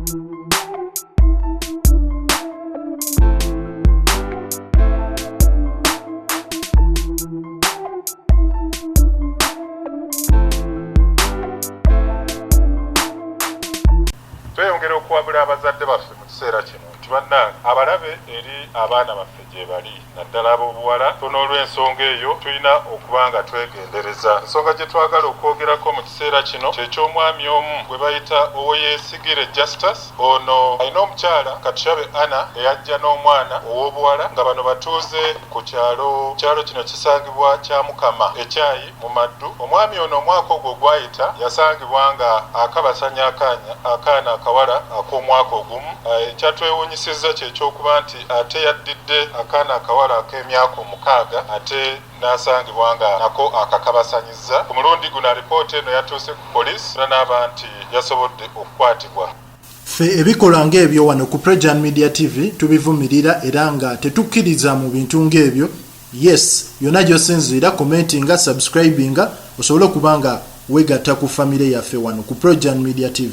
Tweyongera okuwabula abazadde baffe mu kiseera kino nti bannange abalabe eri abaana baffe gye bali naddala ab'obuwala n'olw'ensonga eyo tulina okuba nga twegendereza. Ensonga gye twagala okwogerako mu kiseera kino ky'eky'omwami omu gwe bayita Owoyesigire Justus. Ono alina omukyala Katushabe Anna eyajja n'omwana ow'obuwala nga bano batuuze ku kyalo kino kisangibwa kya Mukama ekyayi mu Maddu. Omwami ono omwaka ogwo gwayita yasangibwa nga akabasanya akaana akawala ak'omwaka ogumu. Ekyatwewuunyisizza ky'ekyokuba nti ate yaddidde akaana akawala ak'emyaka 6 ate n'asangibwa nga nako akakabasanyizza. Ku mulundi guno alipoota eno yatuuse ku poliisi n'aba nti yasobodde okukwatibwa. Ffe ebikola ng'ebyo wano ku Prejan Media TV tubivumirira era nga tetukkiriza mu bintu ng'ebyo. Yes, yonna gy'osinziira commentinga, subscribinga osobole okuba nga weegatta ku famire yaffe wano ku Prejan Media TV.